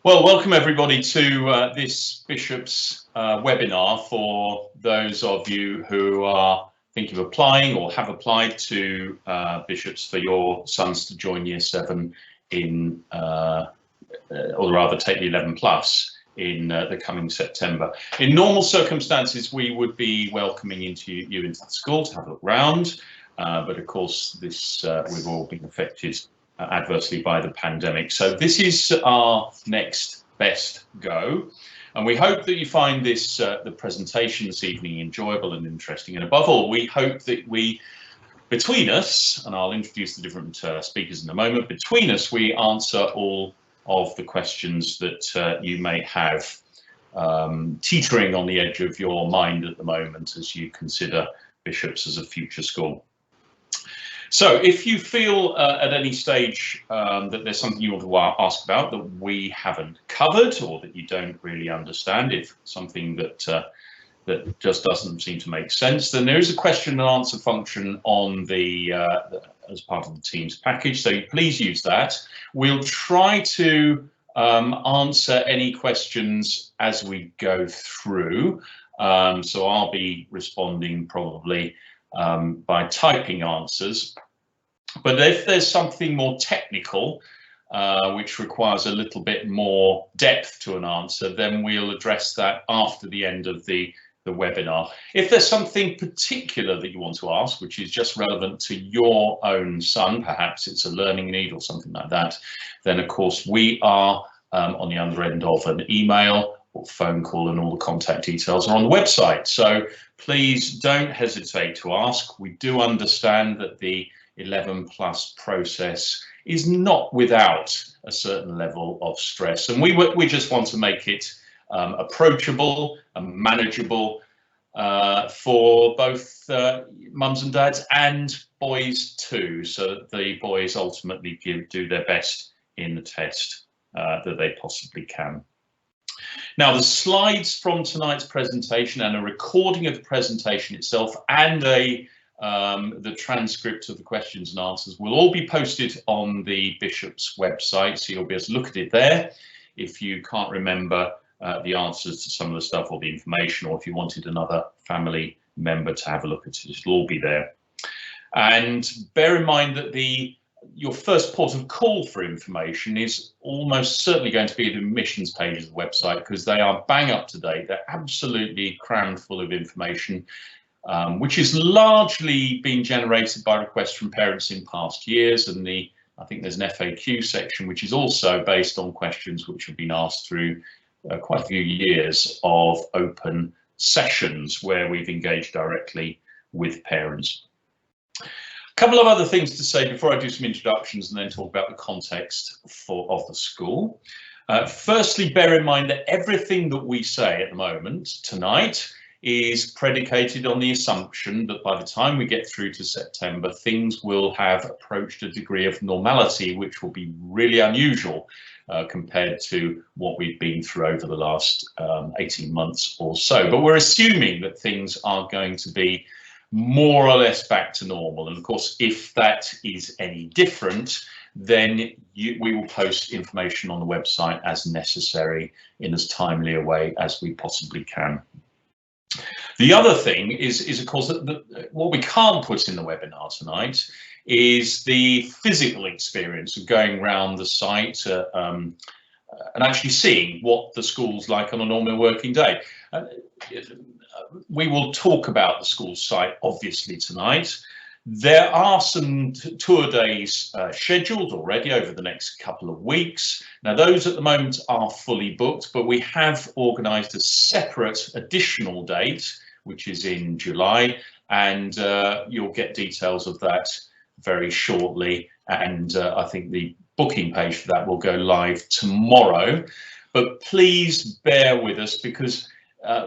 Well, welcome everybody to this Bishop's webinar for those of you who are thinking of applying or have applied to Bishop's for your sons to join Year 7 in, or rather take the 11 plus in the coming September. In normal circumstances, we would be welcoming you into the school to have a look round, but of course this we've all been affected adversely by the pandemic. So this is our next best go, and we hope that you find this the presentation this evening enjoyable and interesting, and above all we hope that between us, and I'll introduce the different speakers in a moment, between us we answer all of the questions that you may have teetering on the edge of your mind at the moment as you consider Bishop's as a future school. So if you feel at any stage that there's something you want to ask about that we haven't covered, or that you don't really understand, if something that that just doesn't seem to make sense, then there is a question and answer function on the as part of the Teams package, so please use that. We'll try to answer any questions as we go through, so I'll be responding probably by typing answers, but if there's something more technical which requires a little bit more depth to an answer, then we'll address that after the end of the webinar. If there's something particular that you want to ask which is just relevant to your own son, perhaps it's a learning need or something like that, then of course we are on the other end of an email or phone call, and all the contact details are on the website. So please don't hesitate to ask. We do understand that the 11 plus process is not without a certain level of stress, and we just want to make it approachable and manageable for both mums and dads and boys too, so that the boys ultimately do their best in the test that they possibly can. Now, the slides from tonight's presentation and a recording of the presentation itself and the transcript of the questions and answers will all be posted on the Bishop's website, so you'll be able to look at it there. If you can't remember the answers to some of the stuff or the information, or if you wanted another family member to have a look at it, it'll all be there. And bear in mind that your first port of call for information is almost certainly going to be the admissions pages of the website, because they are bang up to date. They're absolutely crammed full of information, which is largely being generated by requests from parents in past years, and I think there's an FAQ section which is also based on questions which have been asked through quite a few years of open sessions where we've engaged directly with parents. A couple of other things to say before I do some introductions and then talk about the context of the school. Firstly, bear in mind that everything that we say at the moment tonight is predicated on the assumption that by the time we get through to September, things will have approached a degree of normality which will be really unusual compared to what we've been through over the last 18 months or so. But we're assuming that things are going to be more or less back to normal, and of course if that is any different, then we will post information on the website as necessary in as timely a way as we possibly can. The other thing is of course that what we can't put in the webinar tonight is the physical experience of going around the site and actually seeing what the school's like on a normal working day. We will talk about the school site obviously tonight. There are some tour days scheduled already over the next couple of weeks. Now those at the moment are fully booked, but we have organised a separate additional date which is in July, and you'll get details of that very shortly, and I think the booking page for that will go live tomorrow. But please bear with us, because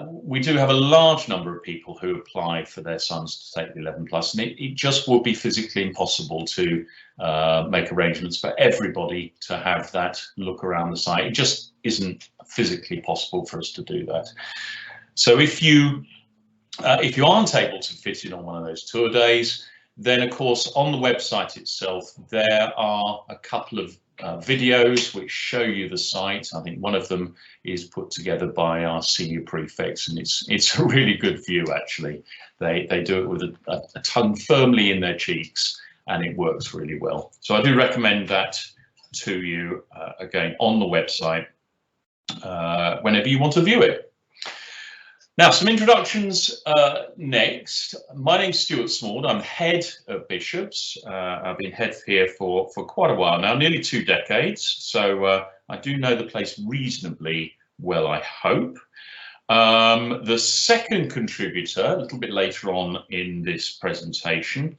we do have a large number of people who apply for their sons to take the 11 plus, and it just would be physically impossible to make arrangements for everybody to have that look around the site. It just isn't physically possible for us to do that. So if you aren't able to fit in on one of those tour days, then of course on the website itself there are a couple of videos which show you the site. I think one of them is put together by our senior prefects, and it's a really good view actually. They do it with a tongue firmly in their cheeks, and it works really well. So I do recommend that to you again on the website whenever you want to view it. Now, some introductions next. My name's Stuart Small. I'm head of Bishops. I've been head here for quite a while now, nearly 2 decades. So I do know the place reasonably well, I hope. The second contributor, a little bit later on in this presentation,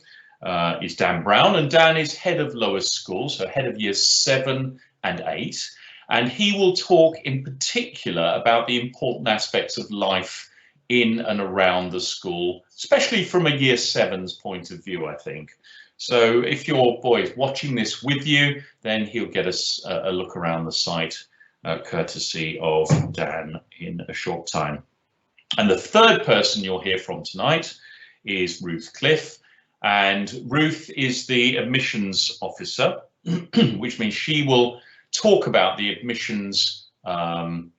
is Dan Brown. And Dan is head of lower school, so head of years 7 and 8. And he will talk in particular about the important aspects of life in and around the school, especially from a year 7's point of view, I think. So if your boy is watching this with you, then he'll get us a look around the site, courtesy of Dan in a short time. And the third person you'll hear from tonight is Ruth Cliff. And Ruth is the admissions officer, which means she will talk about the admissions, the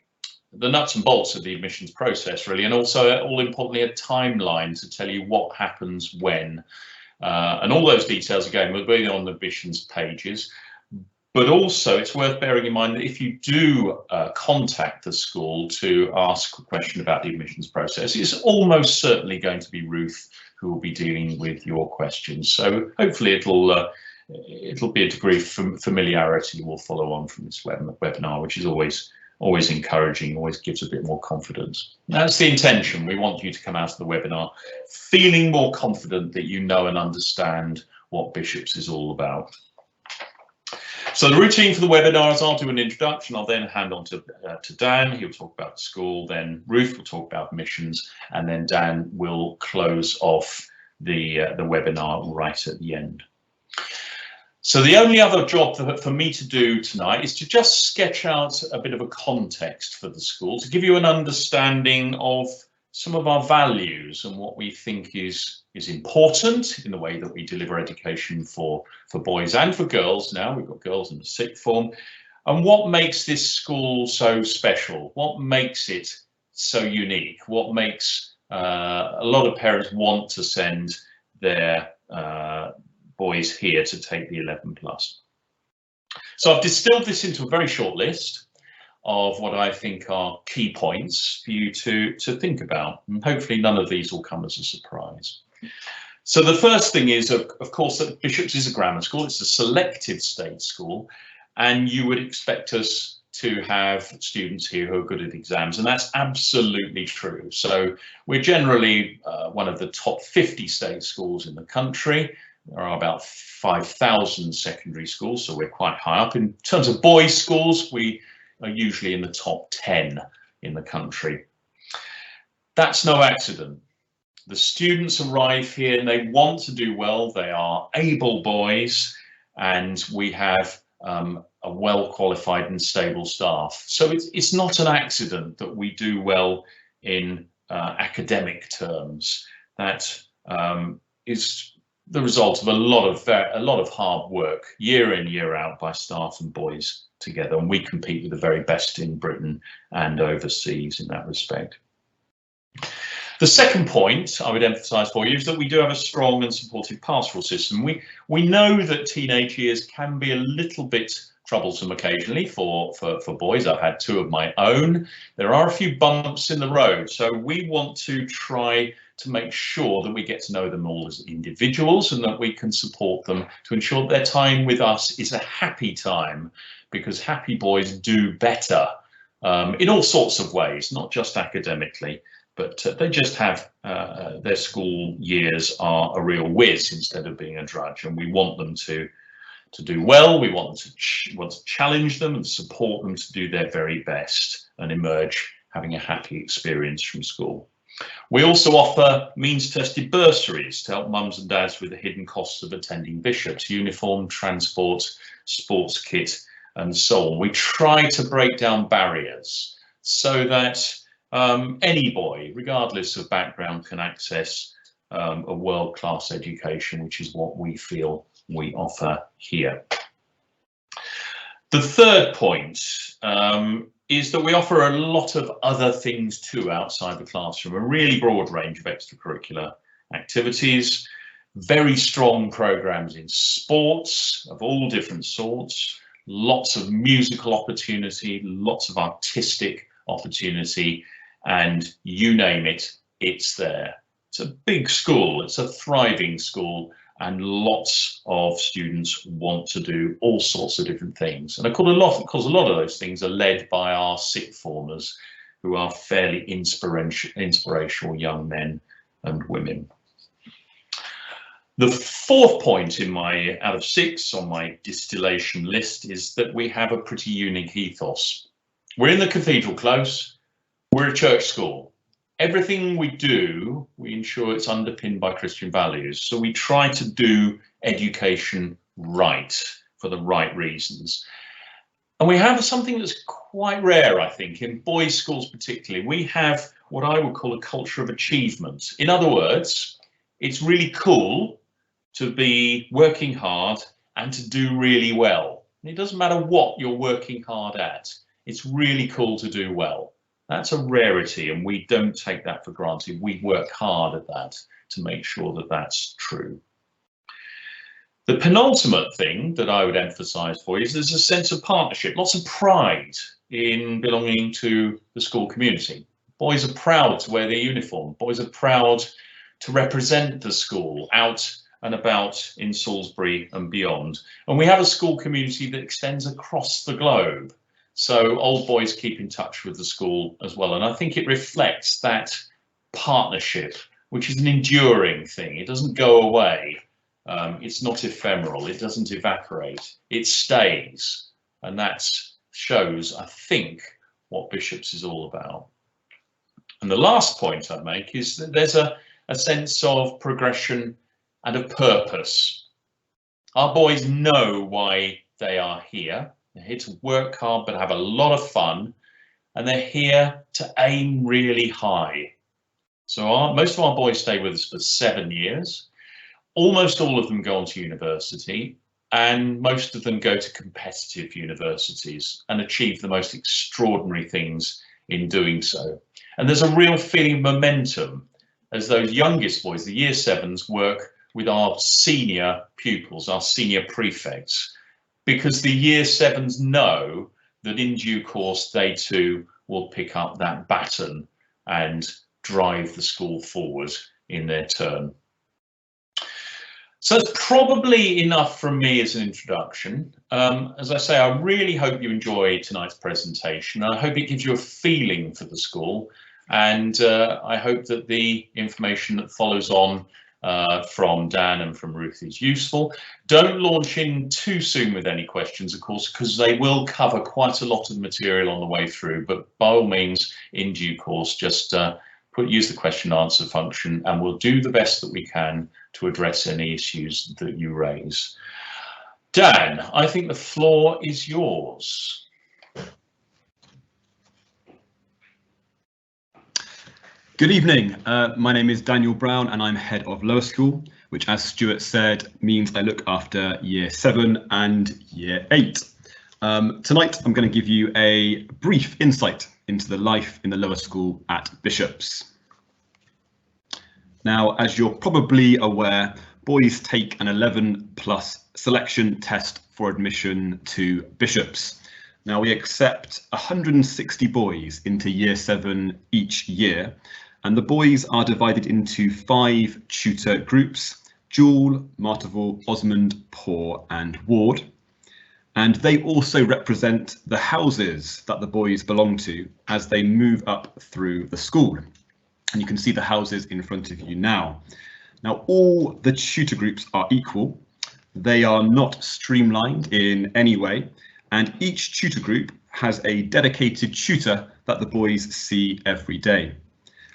nuts and bolts of the admissions process, really, and also, all importantly, a timeline to tell you what happens when. And all those details, again, will be on the admissions pages. But also, it's worth bearing in mind that if you do contact the school to ask a question about the admissions process, it's almost certainly going to be Ruth who will be dealing with your questions. So hopefully it'll be a degree of familiarity will follow on from this webinar, which is always encouraging, always gives a bit more confidence. That's the intention. We want you to come out of the webinar feeling more confident that you know and understand what Bishops is all about. So the routine for the webinar is I'll do an introduction, I'll then hand on to Dan, he'll talk about the school, then Ruth will talk about admissions, and then Dan will close off the webinar right at the end. So the only other job for me to do tonight is to just sketch out a bit of a context for the school, to give you an understanding of some of our values and what we think is important in the way that we deliver education for boys and for girls. Now we've got girls in the sixth form, and what makes this school so special, what makes it so unique, what makes a lot of parents want to send their boys here to take the 11+. So I've distilled this into a very short list of what I think are key points for you to think about, and hopefully none of these will come as a surprise. So the first thing is, of course, that Bishops is a grammar school. It's a selective state school, and you would expect us to have students here who are good at exams, and that's absolutely true. So we're generally one of the top 50 state schools in the country. There are about 5,000 secondary schools, so we're quite high up. In terms of boys' schools, we are usually in the top 10 in the country. That's no accident. The students arrive here and they want to do well. They are able boys, and we have a well-qualified and stable staff. So it's not an accident that we do well in academic terms. That is the result of a lot of hard work, year in, year out, by staff and boys together, and we compete with the very best in Britain and overseas in that respect. The second point I would emphasise for you is that we do have a strong and supportive pastoral system. We know that teenage years can be a little bit troublesome occasionally for boys. I've had 2 of my own. There are a few bumps in the road, so we want to try to make sure that we get to know them all as individuals, and that we can support them to ensure that their time with us is a happy time, because happy boys do better in all sorts of ways, not just academically, but they just have their school years are a real whiz instead of being a drudge, and we want them to do well. We want to challenge them and support them to do their very best and emerge having a happy experience from school. We also offer means-tested bursaries to help mums and dads with the hidden costs of attending Bishops: uniform, transport, sports kit, and so on. We try to break down barriers so that any boy, regardless of background, can access a world-class education, which is what we feel we offer here. The third point is that we offer a lot of other things too outside the classroom, a really broad range of extracurricular activities, very strong programs in sports of all different sorts, lots of musical opportunity, lots of artistic opportunity, and you name it, it's there. It's a big school, it's a thriving school, and lots of students want to do all sorts of different things. And of course, a lot of those things are led by our sixth formers, who are fairly inspirational young men and women. The fourth point in my out of 6 on my distillation list is that we have a pretty unique ethos. We're in the Cathedral Close, we're a church school. Everything we do, we ensure it's underpinned by Christian values. So we try to do education right for the right reasons. And we have something that's quite rare, I think, in boys' schools particularly. We have what I would call a culture of achievement. In other words, it's really cool to be working hard and to do really well. And it doesn't matter what you're working hard at. It's really cool to do well. That's a rarity, and we don't take that for granted. We work hard at that to make sure that that's true. The penultimate thing that I would emphasize for you is there's a sense of partnership, lots of pride in belonging to the school community. Boys are proud to wear their uniform. Boys are proud to represent the school out and about in Salisbury and beyond. And we have a school community that extends across the globe. So old boys keep in touch with the school as well. And I think it reflects that partnership, which is an enduring thing. It doesn't go away. It's not ephemeral. It doesn't evaporate. It stays. And that shows, I think, what Bishops is all about. And the last point I make is that there's a sense of progression and of purpose. Our boys know why they are here. They're here to work hard, but have a lot of fun, and they're here to aim really high. So most of our boys stay with us for 7 years. Almost all of them go on to university, and most of them go to competitive universities and achieve the most extraordinary things in doing so. And there's a real feeling of momentum as those youngest boys, the year 7s, work with our senior pupils, our senior prefects, because the year 7s know that in due course they too will pick up that baton and drive the school forward in their turn. So that's probably enough from me as an introduction. As I say, I really hope you enjoy tonight's presentation. I hope it gives you a feeling for the school, and I hope that the information that follows on from Dan and from Ruth is useful. Don't launch in too soon with any questions, of course, because they will cover quite a lot of material on the way through, but by all means, in due course, just use the question answer function, and we'll do the best that we can to address any issues that you raise. Dan, I think the floor is yours. Good evening, my name is Daniel Brown and I'm head of lower school, which, as Stuart said, means I look after year 7 and year 8. Tonight I'm going to give you a brief insight into the life in the lower school at Bishops. Now, as you're probably aware, boys take an 11+ selection test for admission to Bishops. Now, we accept 160 boys into year 7 each year, and the boys are divided into 5 tutor groups: Jewel, Marterville, Osmond, Poor and Ward. And they also represent the houses that the boys belong to as they move up through the school. And you can see the houses in front of you now. Now, all the tutor groups are equal. They are not streamlined in any way, and each tutor group has a dedicated tutor that the boys see every day.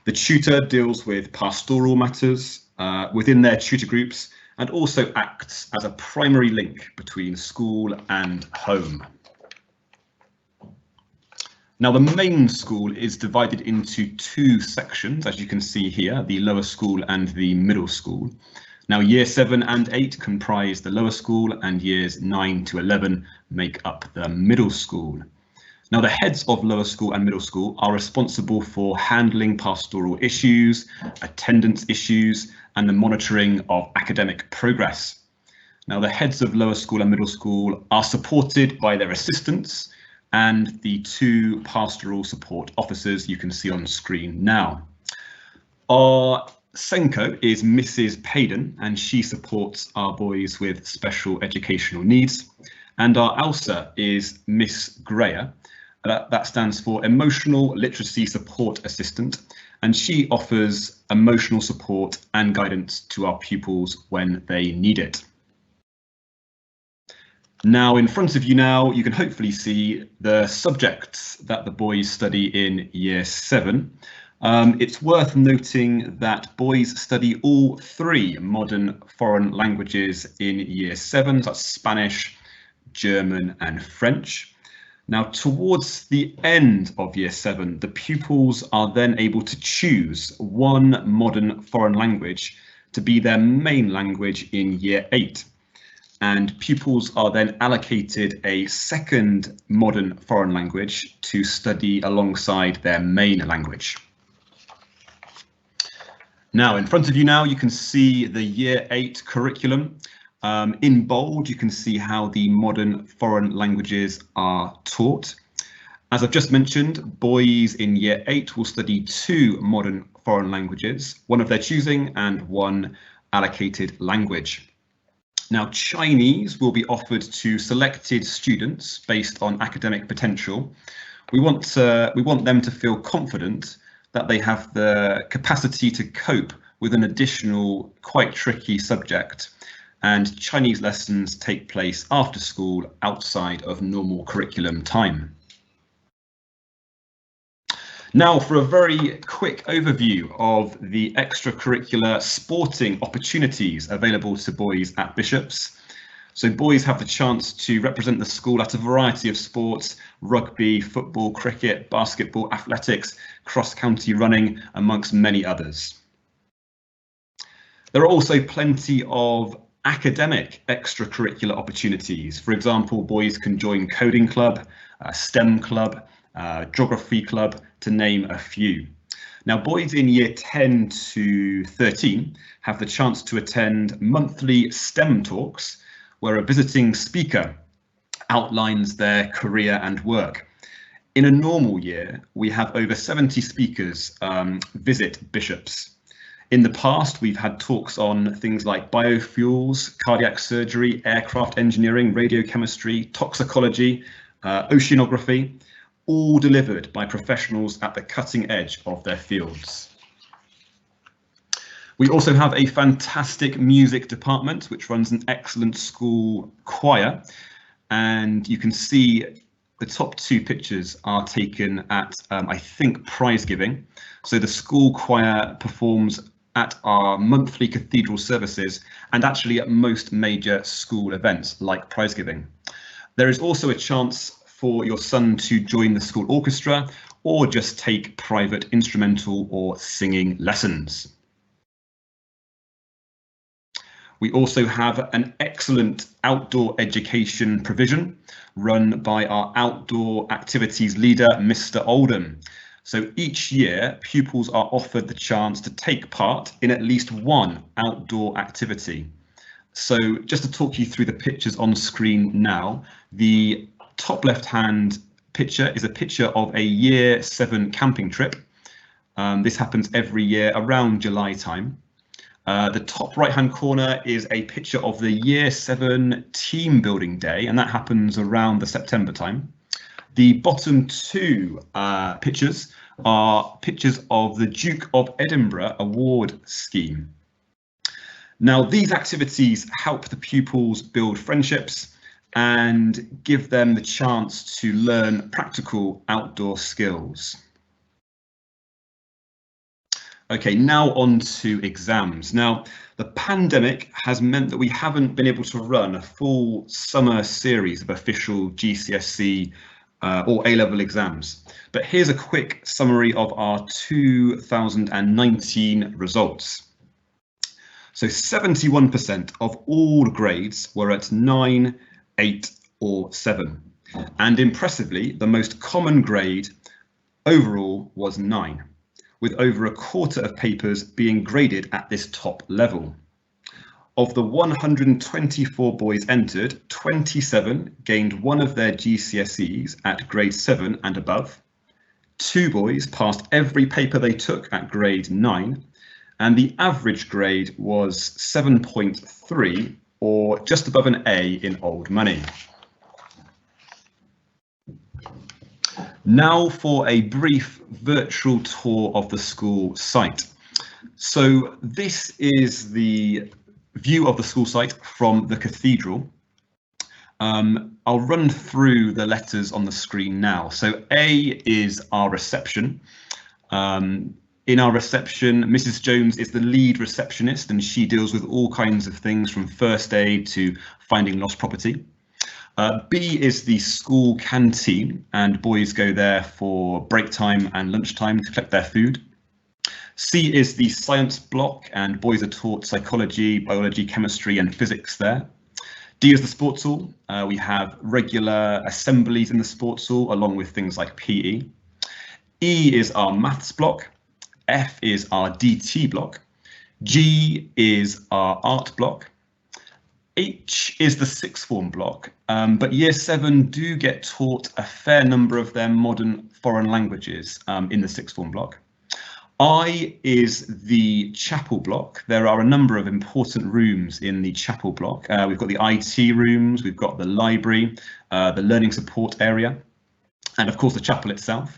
The tutor deals with pastoral matters within their tutor groups and also acts as a primary link between school and home. Now, the main school is divided into 2 sections, as you can see here, the lower school and the middle school. Now, year 7 and 8 comprise the lower school, and years 9 to 11 make up the middle school. Now, the heads of lower school and middle school are responsible for handling pastoral issues, attendance issues, and the monitoring of academic progress. Now, the heads of lower school and middle school are supported by their assistants and the 2 pastoral support officers you can see on screen now. Our Senko is Mrs. Payden, and she supports our boys with special educational needs. And our ALSA is Miss Greyer. That stands for Emotional Literacy Support Assistant, and she offers emotional support and guidance to our pupils when they need it. Now, in front of you now, you can hopefully see the subjects that the boys study in year 7. It's worth noting that boys study all 3 modern foreign languages in year 7, that's Spanish, German and French. Now, towards the end of year 7, the pupils are then able to choose one modern foreign language to be their main language in year 8. And pupils are then allocated a second modern foreign language to study alongside their main language. Now, in front of you now, you can see the year 8 curriculum. In bold, you can see how the modern foreign languages are taught. As I've just mentioned, boys in year 8 will study 2 modern foreign languages, one of their choosing and one allocated language. Now, Chinese will be offered to selected students based on academic potential. We want them to feel confident that they have the capacity to cope with an additional, quite tricky subject. And Chinese lessons take place after school outside of normal curriculum time. Now, for a very quick overview of the extracurricular sporting opportunities available to boys at Bishop's. So boys have the chance to represent the school at a variety of sports: rugby, football, cricket, basketball, athletics, cross-country running, amongst many others. There are also plenty of academic extracurricular opportunities. For example, boys can join coding club, STEM club, geography club, to name a few. Now, boys in year 10 to 13 have the chance to attend monthly STEM talks, where a visiting speaker outlines their career and work. In a normal year, we have over 70 speakers visit Bishop's. In the past, we've had talks on things like biofuels, cardiac surgery, aircraft engineering, radiochemistry, toxicology, oceanography, all delivered by professionals at the cutting edge of their fields. We also have a fantastic music department, which runs an excellent school choir. And you can see the top 2 pictures are taken at, I think, prize giving. So the school choir performs at our monthly cathedral services and actually at most major school events like prize giving. There is also a chance for your son to join the school orchestra or just take private instrumental or singing lessons. We also have an excellent outdoor education provision run by our outdoor activities leader, Mr. Oldham. So each year, pupils are offered the chance to take part in at least one outdoor activity. So just to talk you through the pictures on screen now, the top left-hand picture is a picture of a year 7 camping trip. This happens every year around July time. The top right-hand corner is a picture of the year 7 team building day, and that happens around the September time. The bottom 2 pictures are pictures of the Duke of Edinburgh Award scheme. Now, these activities help the pupils build friendships and give them the chance to learn practical outdoor skills. Okay, now on to exams. Now, the pandemic has meant that we haven't been able to run a full summer series of official GCSE or A-level exams. But here's a quick summary of our 2019 results. So 71% of all grades were at 9, 8 or 7. And impressively, the most common grade overall was 9, with over a quarter of papers being graded at this top level. Of the 124 boys entered, 27 gained one of their GCSEs at grade 7 and above. 2 boys passed every paper they took at grade 9, and the average grade was 7.3, or just above an A in old money. Now for a brief virtual tour of the school site. So this is the view of the school site from the cathedral. I'll run through the letters on the screen now. So A is our reception. In our reception, Mrs. Jones is the lead receptionist, and she deals with all kinds of things from first aid to finding lost property. B is the school canteen, and boys go there for break time and lunchtime to collect their food. C is the science block, and boys are taught psychology, biology, chemistry and physics there. D is the sports hall. We have regular assemblies in the sports hall along with things like PE. E is our maths block. F is our DT block. G is our art block. H is the sixth form block, but year 7 do get taught a fair number of their modern foreign languages in the sixth form block. I is the chapel block. There are a number of important rooms in the chapel block. We've got the IT rooms, we've got the library, the learning support area, and of course the chapel itself.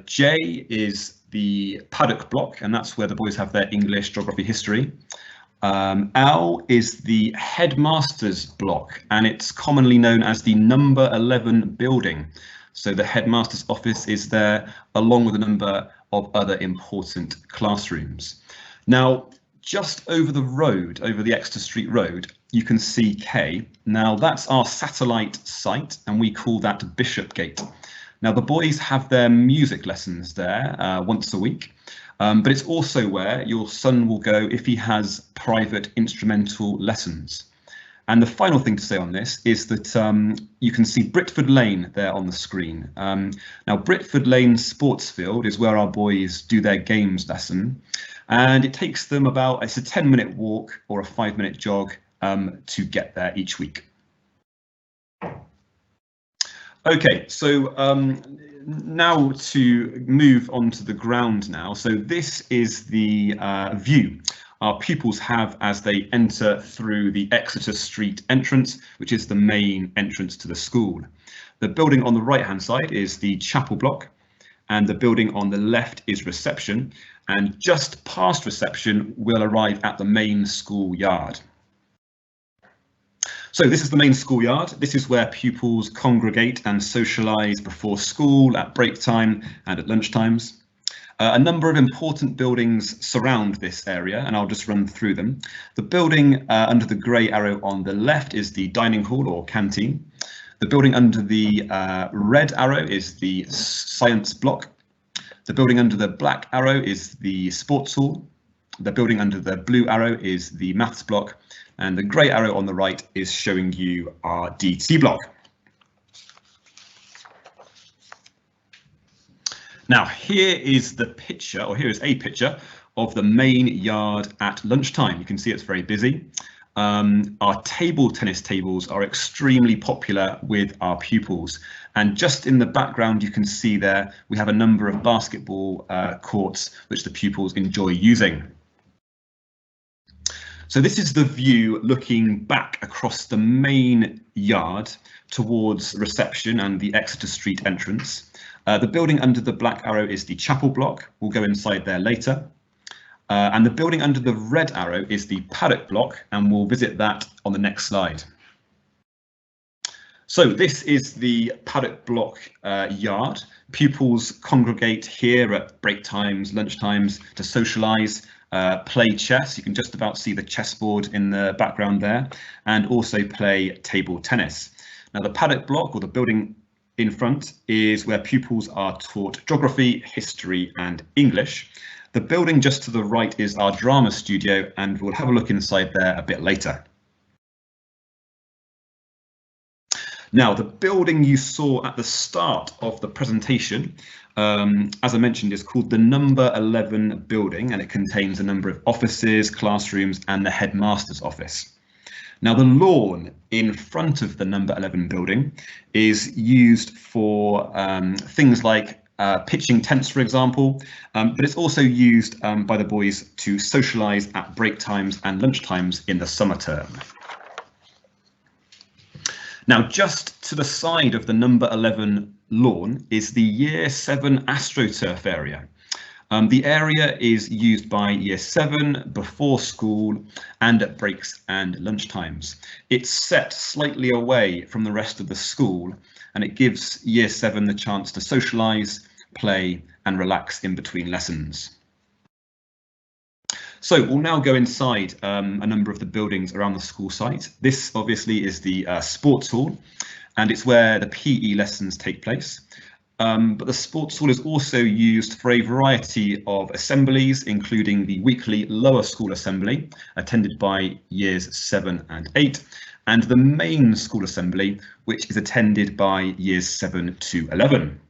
J is the paddock block, and that's where the boys have their English, geography, history. L is the headmaster's block, and it's commonly known as the number 11 building. So the headmaster's office is there, along with a number of other important classrooms. Now, just over the road, over the Exeter Street Road, you can see K. Now that's our satellite site, and we call that Bishopgate. Now the boys have their music lessons there once a week. But it's also where your son will go if he has private instrumental lessons. And the final thing to say on this is that you can see Britford Lane there on the screen. Now Britford Lane Sports Field is where our boys do their games lesson, and it takes them it's a 10-minute walk or a 5-minute jog to get there each week. Okay, so now to move on to the ground now. So this is the view our pupils have as they enter through the Exeter Street entrance, which is the main entrance to the school. The building on the right-hand side is the chapel block, and the building on the left is reception. And just past reception, we'll arrive at the main school yard. So this is the main schoolyard. This is where pupils congregate and socialise before school, at break time and at lunch times. A number of important buildings surround this area, and I'll just run through them. The building under the grey arrow on the left is the dining hall or canteen. The building under the red arrow is the science block. The building under the black arrow is the sports hall. The building under the blue arrow is the maths block. And the grey arrow on the right is showing you our DT block. Now here is the picture, or here is a picture of the main yard at lunchtime. You can see it's very busy. Our table tennis tables are extremely popular with our pupils. And just in the background, you can see there, we have a number of basketball courts which the pupils enjoy using. So this is the view looking back across the main yard towards reception and the Exeter Street entrance. The building under the black arrow is the chapel block. We'll go inside there later. And the building under the red arrow is the paddock block, and we'll visit that on the next slide. So this is the paddock block yard. Pupils congregate here at break times, lunch times to socialise, play chess. You can just about see the chessboard in the background there, and also play table tennis. Now the paddock block, or the building in front, is where pupils are taught geography, history and English. The building just to the right is our drama studio, and we'll have a look inside there a bit later. Now, the building you saw at the start of the presentation, as I mentioned, is called the number 11 building, and it contains a number of offices, classrooms, and the headmaster's office. Now, the lawn in front of the number 11 building is used for things like pitching tents, for example, but it's also used by the boys to socialise at break times and lunch times in the summer term. Now, just to the side of the number 11 lawn is the Year 7 AstroTurf area. The area is used by Year 7 before school and at breaks and lunch times. It's set slightly away from the rest of the school, and it gives Year 7 the chance to socialise, play and relax in between lessons. So we'll now go inside a number of the buildings around the school site. This obviously is the sports hall, and it's where the PE lessons take place. But the sports hall is also used for a variety of assemblies, including the weekly lower school assembly, attended by years 7 and 8, and the main school assembly, which is attended by years 7 to 11.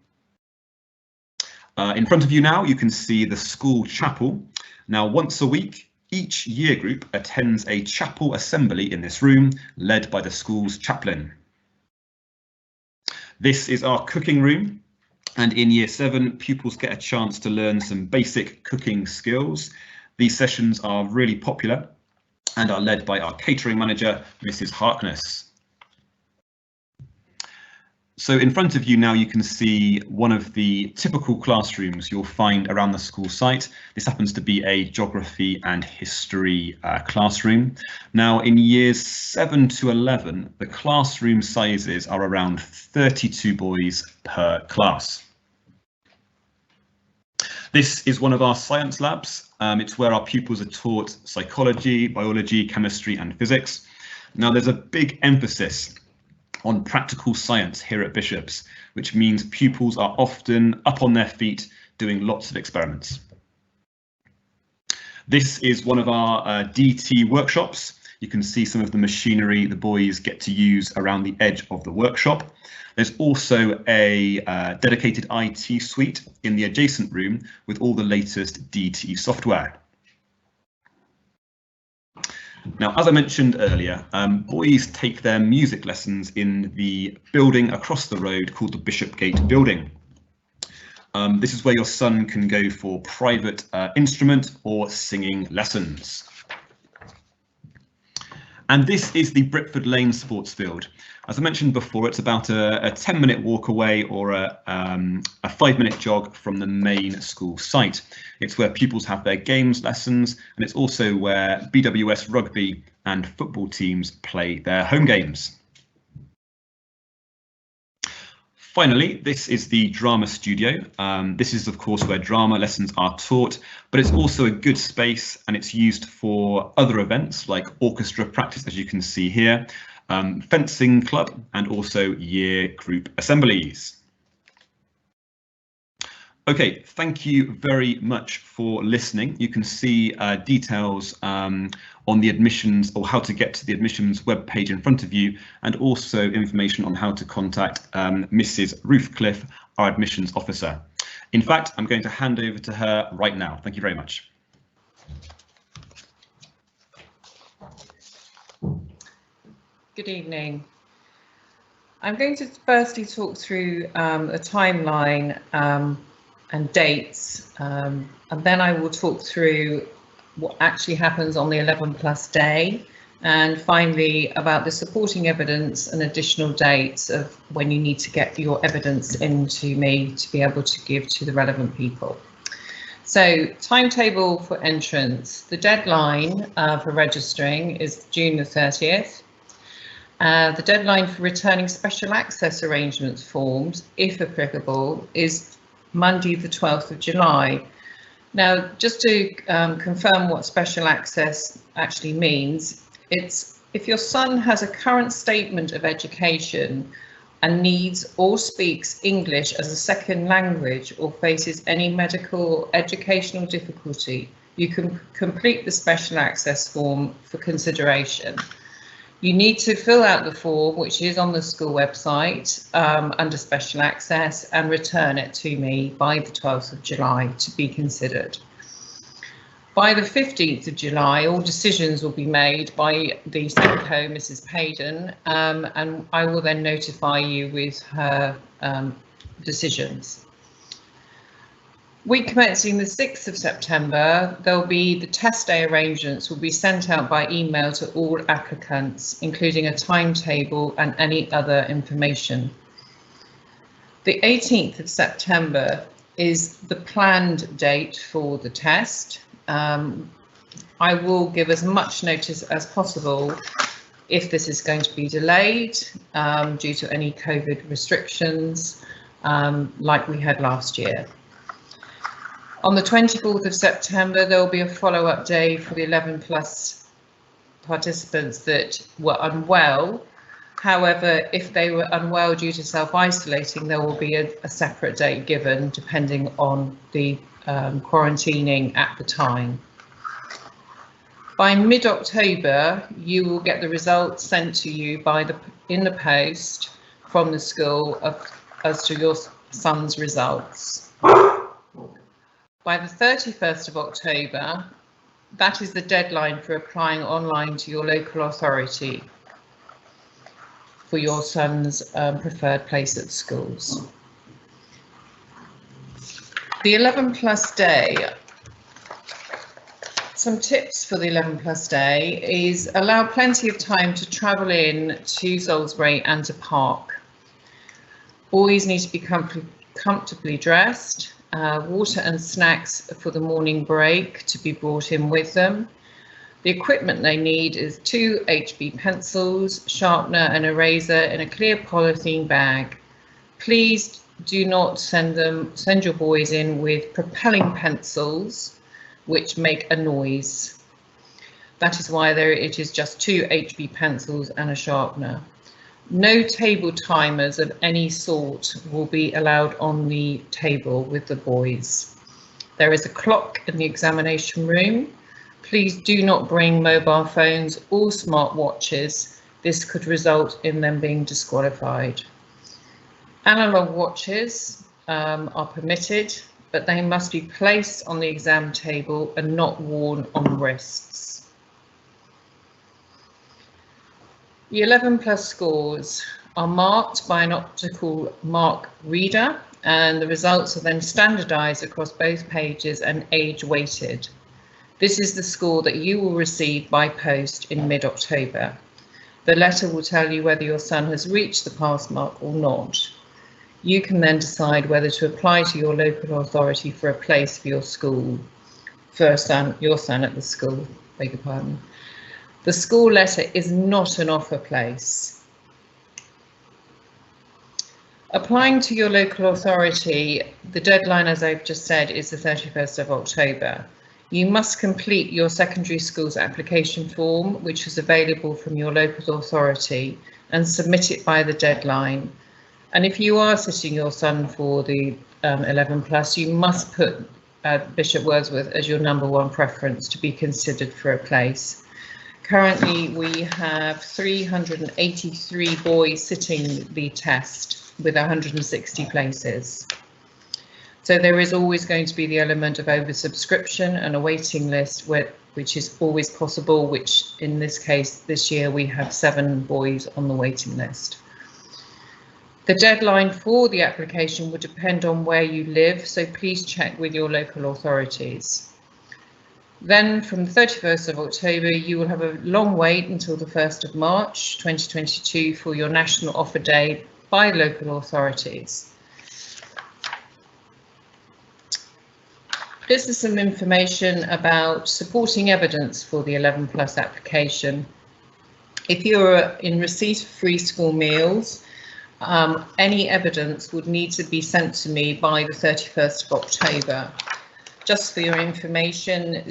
In front of you now, you can see the school chapel. Now, once a week, each year group attends a chapel assembly in this room, led by the school's chaplain. This is our cooking room, and in year 7, pupils get a chance to learn some basic cooking skills. These sessions are really popular and are led by our catering manager, Mrs. Harkness. So in front of you now, you can see one of the typical classrooms you'll find around the school site. This happens to be a geography and history classroom. Now, in years 7 to 11, the classroom sizes are around 32 boys per class. This is one of our science labs. It's where our pupils are taught psychology, biology, chemistry and physics. Now, there's a big emphasis on practical science here at Bishop's, which means pupils are often up on their feet doing lots of experiments. This is one of our DT workshops. You can see some of the machinery the boys get to use around the edge of the workshop. There's also a dedicated IT suite in the adjacent room with all the latest DT software. Now, as I mentioned earlier, boys take their music lessons in the building across the road called the Bishopgate building. This is where your son can go for private instrument or singing lessons. And this is the Britford Lane sports field. As I mentioned before, it's about a 10-minute walk away or a 5-minute jog from the main school site. It's where pupils have their games lessons, and it's also where BWS rugby and football teams play their home games. Finally, this is the drama studio. This is, of course, where drama lessons are taught, but it's also a good space and it's used for other events like orchestra practice, as you can see here, fencing club and also year group assemblies. Okay, thank you very much for listening. You can see details on the admissions or how to get to the admissions webpage in front of you, and also information on how to contact Mrs. Ruthcliffe, our admissions officer. In fact, I'm going to hand over to her right now. Thank you very much. Good evening. I'm going to firstly talk through a timeline and dates, and then I will talk through what actually happens on the 11+ day, and finally about the supporting evidence and additional dates of when you need to get your evidence into me to be able to give to the relevant people. So, timetable for entrance. The deadline for registering is June the 30th. The deadline for returning special access arrangements forms, if applicable, is Monday the 12th of July. Now, just to confirm what special access actually means, it's if your son has a current statement of education and needs or speaks English as a second language or faces any medical or educational difficulty, you can complete the special access form for consideration. You need to fill out the form, which is on the school website under special access, and return it to me by the 12th of July to be considered. By the 15th of July, all decisions will be made by the SENCO, Mrs. Payden, and I will then notify you with her decisions. Week commencing the 6th of September, there'll be the test day arrangements will be sent out by email to all applicants, including a timetable and any other information. The 18th of September is the planned date for the test. I will give as much notice as possible if this is going to be delayed due to any COVID restrictions like we had last year. On the 24th of September, there will be a follow-up day for the 11 plus participants that were unwell. However, if they were unwell due to self-isolating, there will be a separate date given depending on the quarantining at the time. By mid-October, you will get the results sent to you in the post from the school as to your son's results. By the 31st of October, that is the deadline for applying online to your local authority for your son's preferred place at schools. The 11 plus day. Some tips for the 11 plus day is allow plenty of time to travel in to Salisbury and to park. Boys need to be comfortably dressed. Water and snacks for the morning break to be brought in with them. The equipment they need is 2 HB pencils, sharpener and eraser in a clear polythene bag. Please do not send your boys in with propelling pencils which make a noise. That is why it is just 2 HB pencils and a sharpener. No table timers of any sort will be allowed on the table with the boys. There is a clock in the examination room. Please do not bring mobile phones or smart watches. This could result in them being disqualified. Analog watches are permitted, but they must be placed on the exam table and not worn on wrists. The 11 plus scores are marked by an optical mark reader, and the results are then standardised across both pages and age weighted. This is the score that you will receive by post in mid-October. The letter will tell you whether your son has reached the pass mark or not. You can then decide whether to apply to your local authority for a place for your school, for your son at the school, beg your pardon. The school letter is not an offer place. Applying to your local authority, the deadline, as I've just said, is the 31st of October. You must complete your secondary school's application form, which is available from your local authority, and submit it by the deadline. And if you are sitting your son for the 11 plus, you must put Bishop Wordsworth as your #1 preference to be considered for a place. Currently, we have 383 boys sitting the test with 160 places. So there is always going to be the element of oversubscription and a waiting list, which is always possible, which in this case, this year, we have 7 boys on the waiting list. The deadline for the application would depend on where you live, so please check with your local authorities. Then from the 31st of October, you will have a long wait until the 1st of March 2022 for your national offer day by local authorities. This is some information about supporting evidence for the 11 plus application. If you're in receipt of free school meals, any evidence would need to be sent to me by the 31st of October. Just for your information,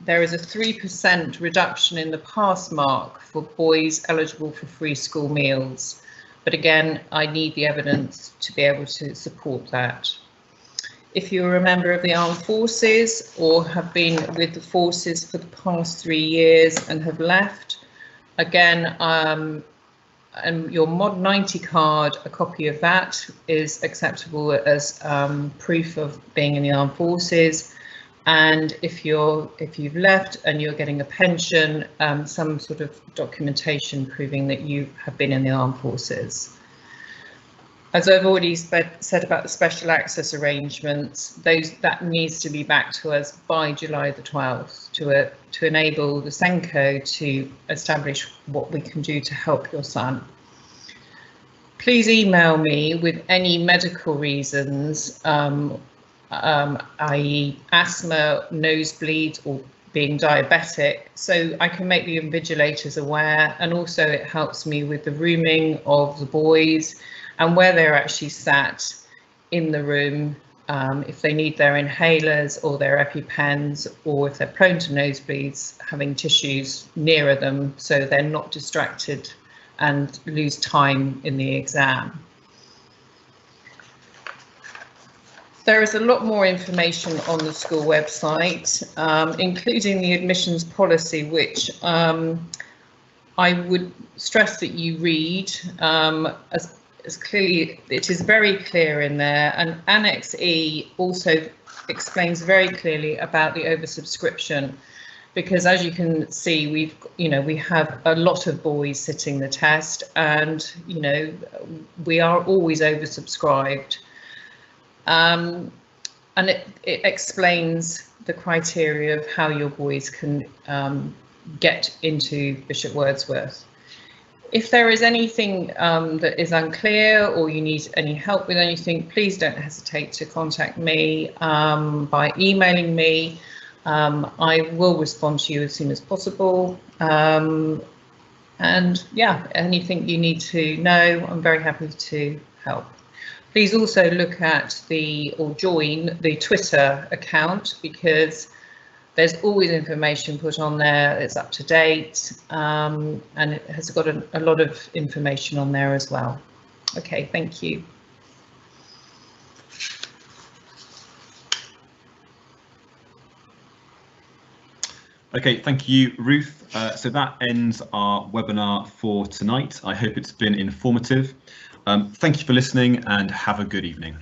there is a 3% reduction in the pass mark for boys eligible for free school meals. But again, I need the evidence to be able to support that. If you're a member of the armed forces or have been with the forces for the past 3 years and have left, again, and your Mod 90 card, a copy of that is acceptable as proof of being in the armed forces. And if you've left and you're getting a pension, some sort of documentation proving that you have been in the armed forces. As I've already said about the special access arrangements, that needs to be back to us by July the 12th to enable the SENCO to establish what we can do to help your son. Please email me with any medical reasons, i.e. asthma, nosebleeds, or being diabetic, so I can make the invigilators aware, and also it helps me with the rooming of the boys and where they're actually sat in the room, if they need their inhalers or their EpiPens, or if they're prone to nosebleeds, having tissues nearer them so they're not distracted and lose time in the exam. There is a lot more information on the school website, including the admissions policy, which I would stress that you read, as clearly, it is very clear in there, and Annex E also explains very clearly about the oversubscription, because as you can see, we have a lot of boys sitting the test, and we are always oversubscribed. And it explains the criteria of how your boys can get into Bishop Wordsworth. If there is anything that is unclear, or you need any help with anything, please don't hesitate to contact me by emailing me. I will respond to you as soon as possible. And yeah, anything you need to know, I'm very happy to help. Please also look at or join the Twitter account, because there's always information put on there. It's up to date, and it has got a lot of information on there as well. Okay, thank you. Okay, thank you, Ruth. So that ends our webinar for tonight. I hope it's been informative. Thank you for listening, and have a good evening.